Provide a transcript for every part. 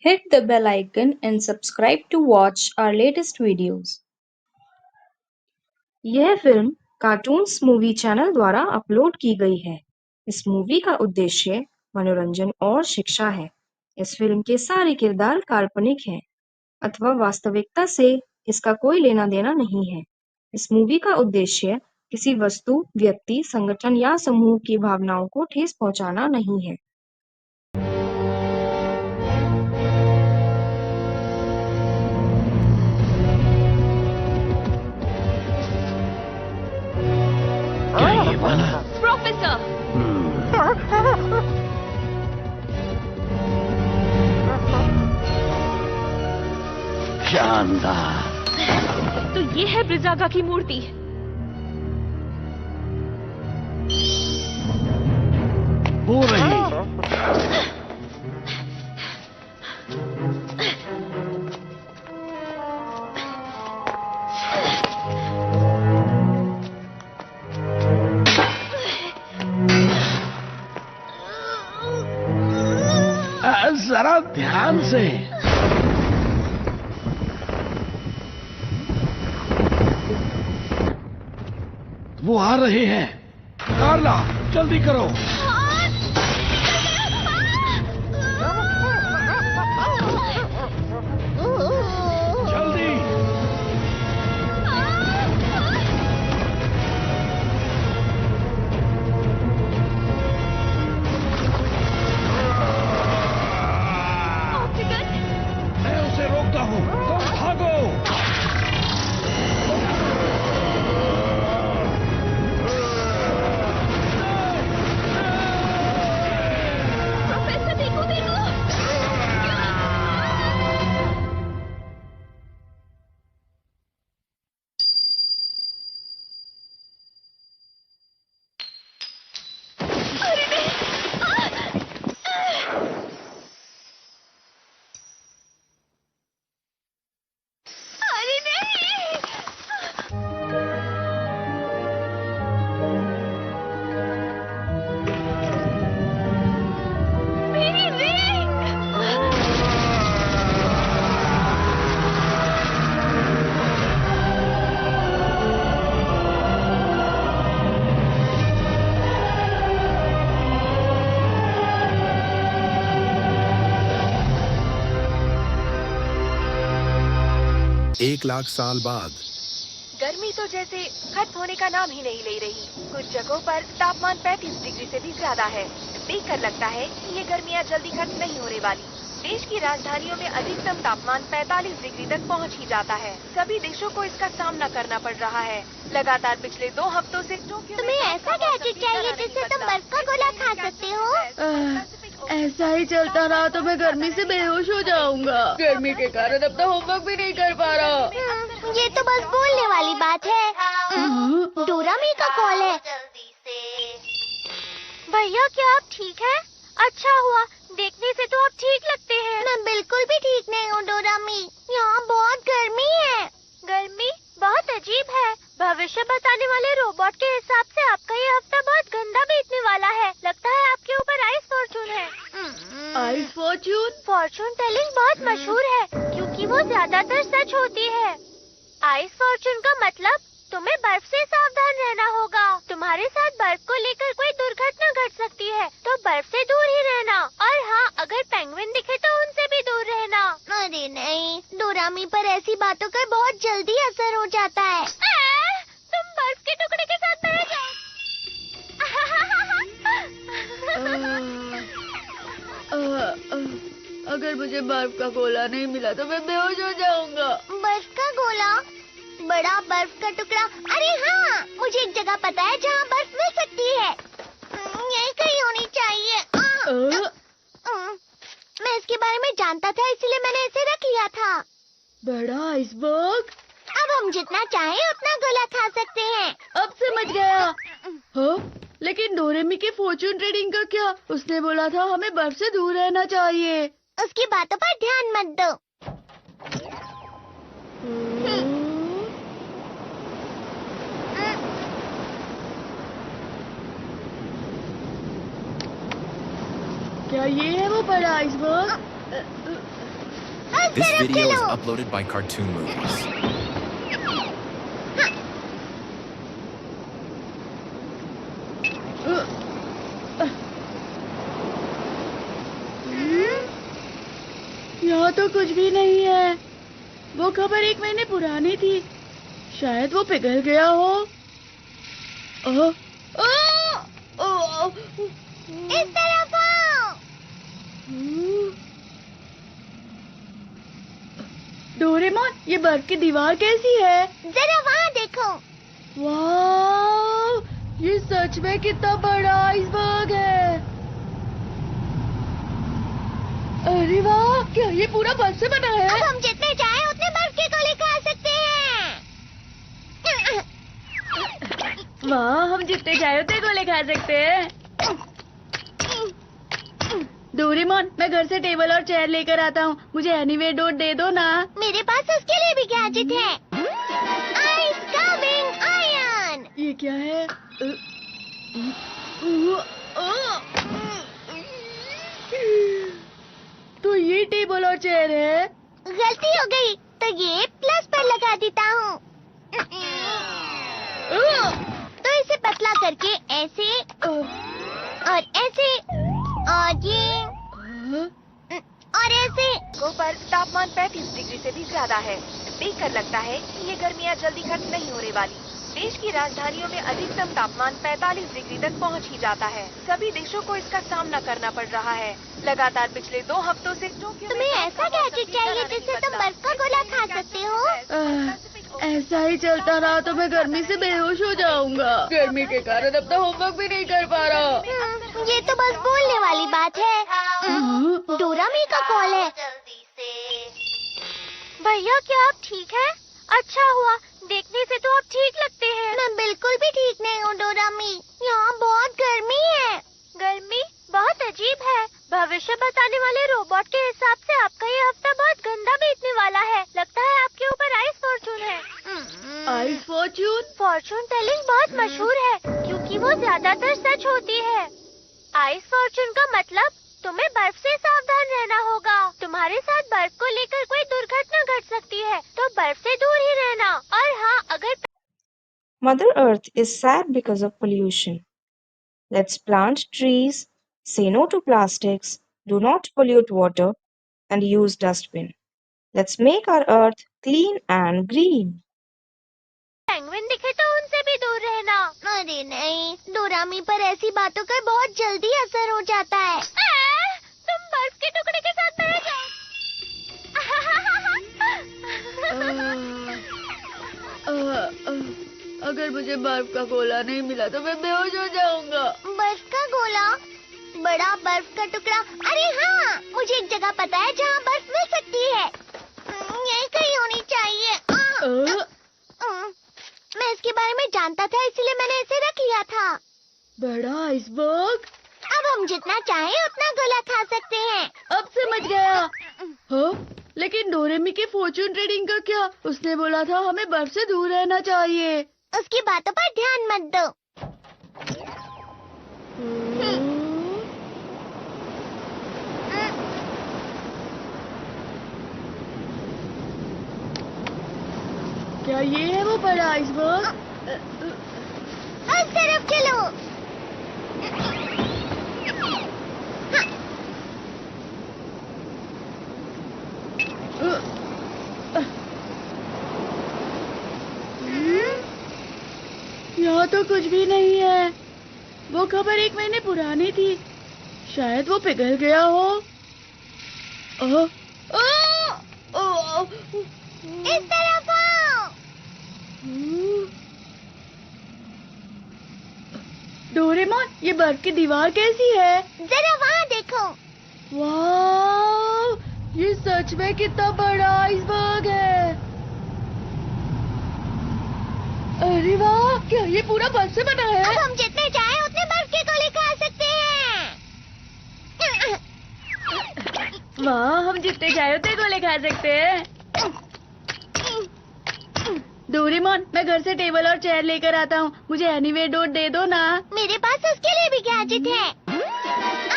Hit the bell icon and subscribe to watch our latest videos. यह film cartoons movie channel द्वारा upload की गई है। इस मूवी का उद्देश्य मनोरंजन और शिक्षा है। इस फिल्म के सारे किरदार काल्पनिक हैं अथवा वास्तविकता से इसका कोई लेना देना नहीं है। इस मूवी का उद्देश्य किसी वस्तु, व्यक्ति, संगठन या समूह की भावनाओं को ठेस पहुंचाना नहीं है। क्या ये वाला? प्रोफेसर, शानदार। तो ये है ब्रिजागा की मूर्ति। हो रही। जरा ध्यान से। वो आ रहे हैं। कार्ला, जल्दी करो। जल्दी। मैं उसे रोकता हूँ। तुम भागो। प्रोफेसर, देखो देखो। अरे नहीं। अरे नहीं। मेरी रिंग। एक लाख साल बाद गर्मी तो जैसे खत्म होने का नाम ही नहीं ले रही। कुछ जगहों पर तापमान 35 डिग्री से भी ज्यादा है। देखकर लगता है कि ये गर्मियाँ जल्दी खत्म नहीं होने वाली। देश की राजधानियों में अधिकतम तापमान 45 डिग्री तक पहुंच ही जाता है। सभी देशों को इसका सामना करना पड़ रहा है। लगातार पिछले 2 हफ्तों से टोक्यो में तुम्हें ऐसा गैजेट चाहिए जिससे तुम बर्फ का गोला खा सकते हो? ऐसा ही चलता रहा तो मैं गर्मी से बेहोश हो जाऊंगा। गर्मी के कारण अपना होमवर्क भी नहीं कर पा रहा। ये तो बस बोलने वाली बात है। डोरामी का कॉल है। भैया, क्या आप ठीक हैं? अच्छा हुआ, देखने से तो आप ठीक लगते हैं। मैं बिल्कुल भी ठीक नहीं हूँ डोरामी। यहाँ बहुत गर्मी है। गर्मी बहुत अजीब है। भविष्य बताने वाले रोबोट के हिसाब से आपका ये हफ्ता बहुत गंदा बीतने वाला है। लगता है आपके ऊपर आइस फॉर्चून है। Ice Fortune? फॉर्चून टेलिंग बहुत मशहूर है क्योंकि वो ज्यादातर सच होती है। आइस फॉर्चून का मतलब तुम्हें बर्फ से सावधान रहना होगा। तुम्हारे साथ बर्फ को लेकर कोई दुर्घटना घट सकती है, तो बर्फ से दूर ही रहना। और हाँ, अगर पेंगुइन दिखे तो उनसे भी दूर रहना। अरे नहीं, डोरामी पर ऐसी बातों का बहुत जल्दी असर हो जाता है। तुम बर्फ के टुकड़े के साथ बह जाओ। अगर मुझे बर्फ का गोला नहीं मिला तो मैं बेहोश हो जाऊंगा। बर्फ का गोला? बड़ा बर्फ का टुकड़ा? अरे हाँ, मुझे एक जगह पता है जहाँ बर्फ मिल सकती है। यही कहीं होनी चाहिए। मैं इसके बारे में जानता था, इसलिए मैंने इसे रख लिया था। बड़ा आइसबर्ग? अब हम जितना चाहें उतना गोला खा सकते हैं। अब समझ गया। हाँ, लेकिन डोरेमी के फॉर्चून रीडिंग का क्या? उसने बोला था हमें बर्फ से दूर रहना चाहिए। उसकी बातों पर ध्यान मत दो। क्या ये है वो बड़ा आइसबर्ग? This तरफ video is चलो। uploaded by Cartoon Movies. यहाँ तो कुछ भी नहीं है। वो खबर 1 महीने पुरानी थी। शायद वो पिघल गया हो। ओह, ओह, ओह, इस तरफ आओ। डोरेमोन, ये बर्फ की दीवार कैसी है? जरा वहाँ देखो। वाह, ये सच में कितना बड़ा आइसबर्ग है। अरे वाह, क्या ये पूरा बर्फ से बना है? अब हम जितने चाहे उतने बर्फ के गोले खा सकते हैं। वाह, हम जितने चाहे उतने गोले खा सकते हैं। डोरेमोन, मैं घर से टेबल और चेयर लेकर आता हूँ। मुझे एनीवेडोर दे दो ना। मेरे पास उसके लिए भी गैजेट है। Ice coming iron. ये क्या है? तो ये टेबल और चेयर है। गलती हो गई, तो ये प्लस पर लगा देता हूँ। तो इसे पतला करके ऐसे और ऐसे और ये और ऐसे। जगहों पर तापमान 35 डिग्री से भी ज्यादा है। देखकर लगता है कि ये गर्मियाँ जल्दी खत्म नहीं होने वाली। देश की राजधानियों में अधिकतम तापमान 45 डिग्री तक पहुंच ही जाता है। सभी देशों को इसका सामना करना पड़ रहा है। लगातार पिछले 2 हफ्तों से टोक्यो में तुम्हें ऐसा गैजेट चाहिए जिससे तुम बर्फ का गोला खा सकते हो। ऐसा ही चलता रहा तो मैं गर्मी से बेहोश हो जाऊंगा। गर्मी के कारण अपना होमवर्क भी नहीं कर पा रहा। ये तो बस बोलने वाली बात है। डोरामी का कॉल है। भैया, क्या आप ठीक हैं? अच्छा हुआ, देखने से तो आप ठीक लगते हैं। मैं बिल्कुल भी ठीक नहीं हूँ डोरामी। यहाँ बहुत गर्मी है। गर्मी बहुत अजीब है। भविष्य बताने वाले रोबोट के हिसाब से आपका ये हफ्ता बहुत गंदा बीतने वाला है। लगता है आपके ऊपर आइस फॉर्चून है। Ice Fortune? फॉर्चून टेलिंग बहुत मशहूर है क्योंकि वो ज्यादातर सच होती है। आइस फॉर्चून का मतलब तुम्हें बर्फ से सावधान रहना होगा। तुम्हारे साथ बर्फ को लेकर कोई दुर्घटना घट सकती है, तो बर्फ से दूर ही रहना। और हाँ, अगर Mother Earth is sad because of pollution. Let's plant trees, say no to plastics, do not pollute water, and use dustbin. Let's make our earth clean and green. Penguin दिखे तो उनसे भी दूर रहना। अरे नहीं, डोरामी पर ऐसी बातों का बहुत जल्दी असर हो जाता है। तुम बर्फ के टुकड़े के साथ बह जाओ। अगर मुझे बर्फ का गोला नहीं मिला तो मैं बेहोश हो जाऊंगा। बर्फ का गोला? बड़ा बर्फ का टुकड़ा? अरे हाँ, मुझे एक जगह पता है जहाँ बर्फ मिल सकती है। यही कहीं होनी चाहिए। मैं इसके बारे में जानता था, इसलिए मैंने इसे रख लिया था। बड़ा आइसबर्ग? अब हम जितना चाहें उतना गोला खा सकते हैं। अब समझ गया। हाँ, लेकिन डोरेमी के फॉर्चून रीडिंग का क्या? उसने बोला था हमें बर्फ से दूर रहना चाहिए। उसकी बातों पर ध्यान मत दो। क्या ये है वो बड़ा आइसबर्ग? उस तरफ चलो। यहाँ तो कुछ भी नहीं है। वो खबर 1 महीने पुरानी थी। शायद वो पिघल गया हो। इस तरफ आओ। डोरेमोन, ये बर्फ की दीवार कैसी है? जरा वहाँ देखो। वाह, ये सच में कितना बड़ा आइसबर्ग है। अरे वाह, क्या ये पूरा बर्फ से बना है? अब हम जितने चाहे उतने बर्फ के गोले खा सकते हैं। वाह, हम जितने चाहे उतने गोले खा सकते हैं। डोरेमोन, मैं घर से टेबल और चेयर लेकर आता हूँ। मुझे एनीवेडोर दे दो ना। मेरे पास उसके लिए भी गैजेट है।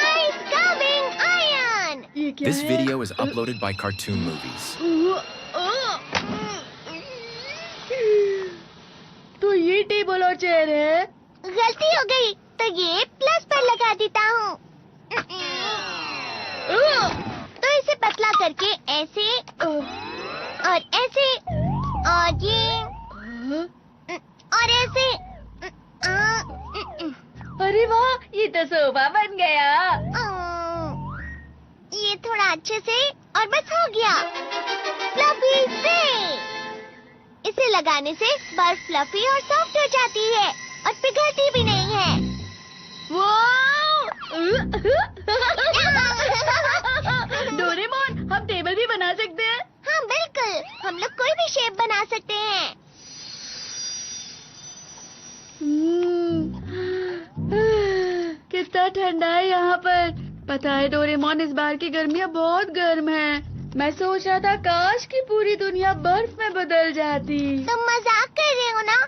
Ice coming iron. ये क्या This है? video is uploaded by Cartoon Movies. तो ये टेबल और चेयर है। गलती हो गई, तो ये प्लस पर लगा देता हूँ। तो इसे पतला करके ऐसे और ऐसे और ये और ऐसे। अरे वाह, ये तो सोफा बन गया। ये थोड़ा अच्छे से और बस हो गया। फ्लफी से इसे लगाने से बर्फ फ्लफी और सॉफ्ट हो जाती है और पिघलती भी नहीं है। डोरेमोन, हम टेबल भी बना सकते हैं। हाँ बिल्कुल, हम लोग कोई भी शेप बना सकते हैं। कितना ठंडा है यहाँ पर। पता है डोरेमोन, इस बार की गर्मियाँ बहुत गर्म है। मैं सोच रहा था काश की पूरी दुनिया बर्फ में बदल जाती। तुम मजाक कर रहे हो ना?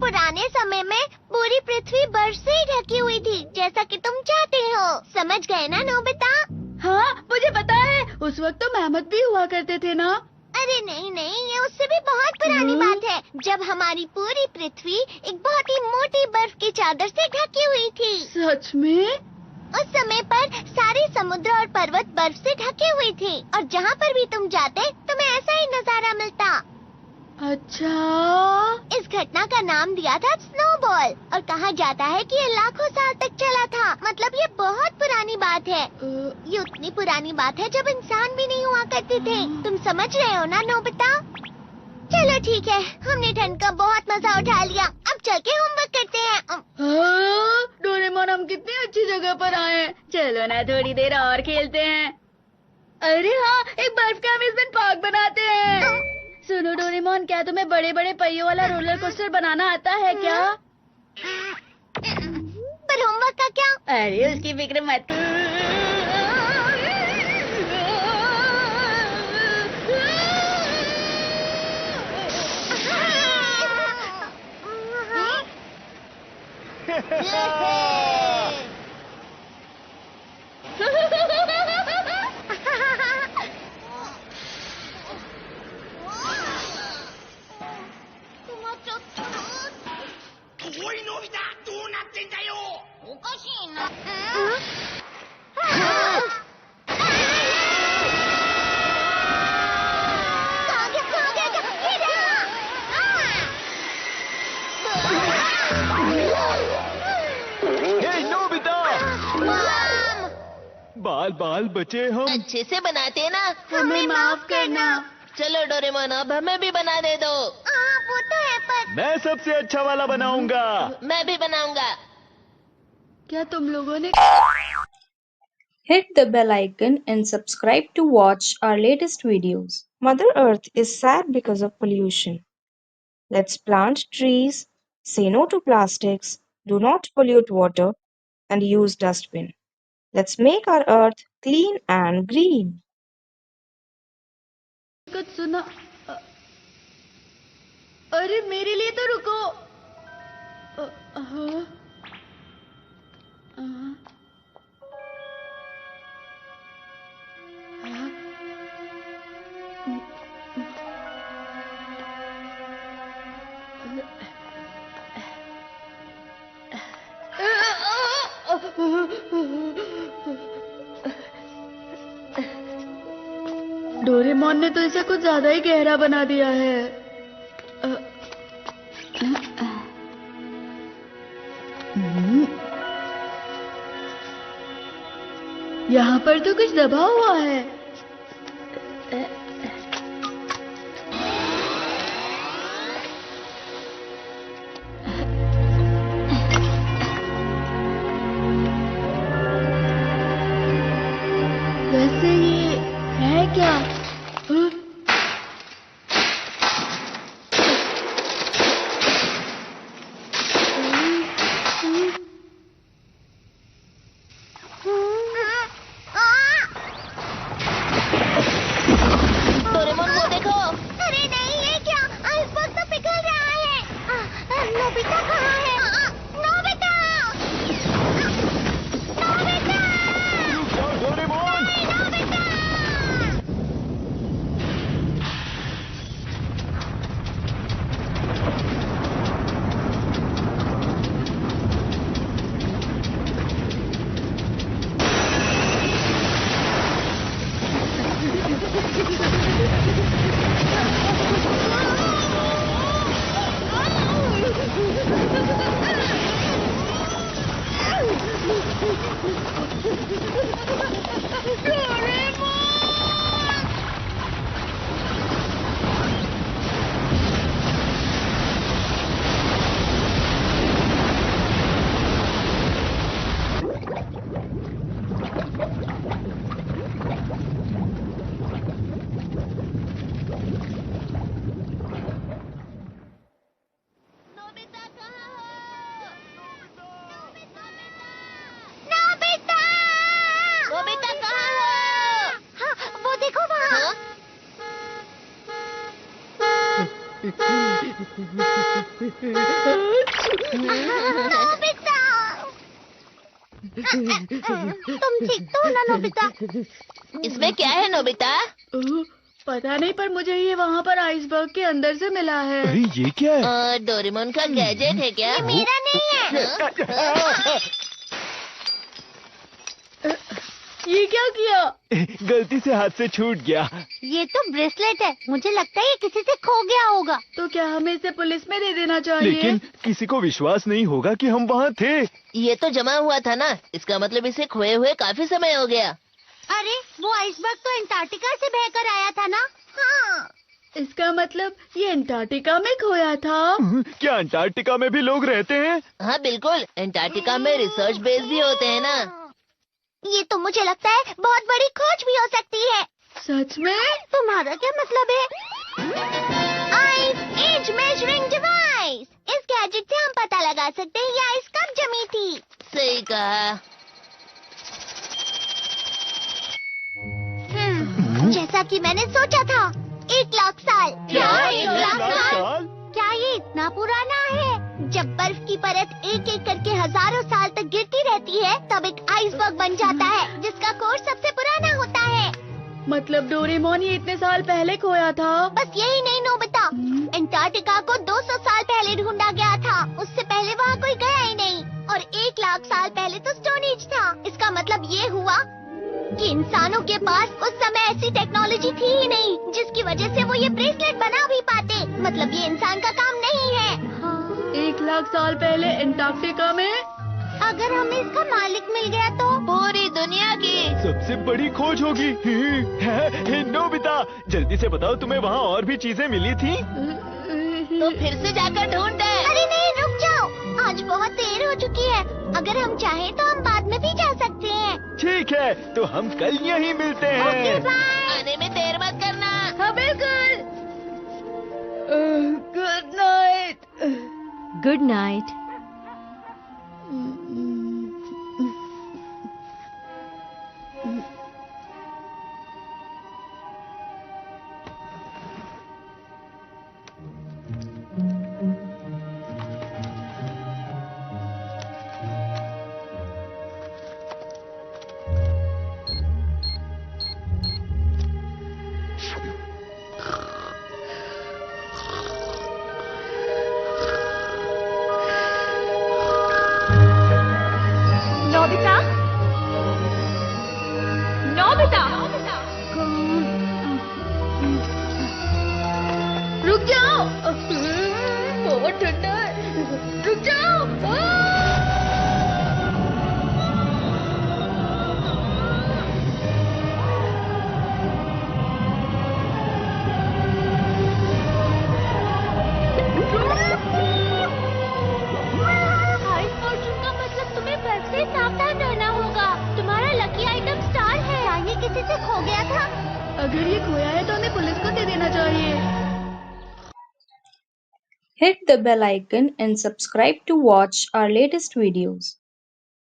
पुराने समय में पूरी पृथ्वी बर्फ से ही ढकी हुई थी, जैसा कि तुम चाहते हो। समझ गए ना नोबिता? हाँ, मुझे पता है। उस वक्त तो मेहमत भी हुआ करते थे ना। अरे नहीं नहीं, ये उससे भी बहुत पुरानी बात है, जब हमारी पूरी पृथ्वी एक बहुत ही मोटी बर्फ की चादर से ढकी हुई थी। सच में? उस समय पर सारे समुद्र और पर्वत बर्फ से ढके हुए थे और जहाँ पर भी तुम जाते तुम्हें ऐसा ही नजारा मिलता। अच्छा। इस घटना का नाम दिया था स्नोबॉल और कहा जाता है कि ये लाखों साल तक चला था। मतलब ये बहुत पुरानी बात है। ये उतनी पुरानी बात है जब इंसान भी नहीं हुआ करते थे। तुम समझ रहे हो ना नोबिता? चलो ठीक है, हमने ठंड का बहुत मजा उठा लिया। अब चल के होमवर्क करते हैं। डोरेमोन, हम कितनी अच्छी जगह पर आए हैं। चलो ना थोड़ी देर और खेलते हैं। अरे हाँ, एक बर्फ का अम्यूजमेंट पार्क बनाते हैं। सुनो डोरेमोन, क्या तुम्हें बड़े बड़े पहियों वाला रोलर कोस्टर बनाना आता है क्या? पर होमवर्क का क्या? अरे उसकी फिक्र मत। बाल बाल बचे हम। अच्छे से बनाते ना। हमें माफ करना। चलो डोरेमोन, अब हमें भी बना दे दो। वो तो है, पर मैं सबसे अच्छा वाला बनाऊंगा। मैं भी बनाऊंगा। क्या तुम लोगों ने? Hit the bell icon and subscribe to watch our latest videos. Mother Earth is sad because of pollution. Let's plant trees, say no to plastics, do not pollute water, and use dustbin. Let's make our earth clean and green. कुछ सुना? अरे मेरे लिए तो रुको। Doraemon ने तो इसे कुछ ज्यादा ही गहरा बना दिया है। यहाँ पर तो कुछ दबा हुआ है। वैसे ये है क्या? नोबिता तुम ठीक तो हो ना नोबिता? इसमें क्या है नोबिता? पता नहीं, पर मुझे ये वहाँ पर आइसबर्ग के अंदर से मिला है। अरे ये क्या है? डोरेमोन का गैजेट है क्या? ये मेरा नहीं है। ये क्या किया? गलती से हाथ से छूट गया। ये तो ब्रेसलेट है, मुझे लगता है ये किसी से खो गया होगा। तो क्या हमें इसे पुलिस में दे देना चाहिए? लेकिन किसी को विश्वास नहीं होगा कि हम वहाँ थे। ये तो जमा हुआ था ना, इसका मतलब इसे खोए हुए काफी समय हो गया। अरे वो आइसबर्ग तो अंटार्कटिका से बहकर आया था ना? हाँ। इसका मतलब ये अंटार्कटिका में खोया था। क्या अंटार्कटिका में भी लोग रहते हैं? हाँ बिल्कुल, अंटार्कटिका में रिसर्च बेस भी होते हैं ना। ये तो मुझे लगता है बहुत बड़ी खोज भी हो सकती है। सच में? तुम्हारा क्या मतलब है? Ice age measuring device. इस गैजेट से हम पता लगा सकते हैं ये आइस कब जमी थी। सही कहा। जैसा कि मैंने सोचा था, 1 लाख साल। क्या? 1 लाख साल? क्या ये इतना पुराना है? जब बर्फ की परत एक एक करके हजारों साल तक गिरती रहती है, तब एक आइसबर्ग बन जाता है, जिसका कोर्स सबसे पुराना होता है। मतलब डोरेमोन ये इतने साल पहले खोया था? बस यही नहीं नोबिता, अंटार्कटिका को 200 साल पहले ढूंढा गया था। उससे पहले वहाँ कोई गया ही नहीं। और 1 लाख साल पहले तो स्टोन एज था। इसका मतलब ये हुआ कि इंसानों के पास उस समय ऐसी टेक्नोलॉजी थी ही नहीं, जिसकी वजह से वो ये ब्रेसलेट बना भी पाते। मतलब ये इंसान का काम नहीं है। 1 लाख साल पहले अंटार्कटिका में? अगर हमें इसका मालिक मिल गया तो? पूरी दुनिया की। सबसे बड़ी खोज होगी। नोबिता, जल्दी से बताओ, तुम्हें वहाँ और भी चीजें मिली थी? तो फिर से जाकर ढूंढे। अरे नहीं, रुक जाओ, आज बहुत देर हो चुकी है। अगर हम चाहें तो हम बाद में भी जा सकते हैं। ठीक है, तो हम कल यहीं मिलते ओके हैं। बाय। आने में देर मत करना। हाँ बिल्कुल। Good night. Good night. Nobita, Nobita, रुक जाओ। बहुत ठंडा है। रुक जाओ। आइस फॉर्चून का मतलब तुम्हें बर्फ से सावधान रहना होगा। तुम्हारा लकी आइटम स्टार है। क्या ये किसी से खो गया था? अगर ये खोया है तो हमें पुलिस को दे देना चाहिए। Hit the bell icon and subscribe to watch our latest videos.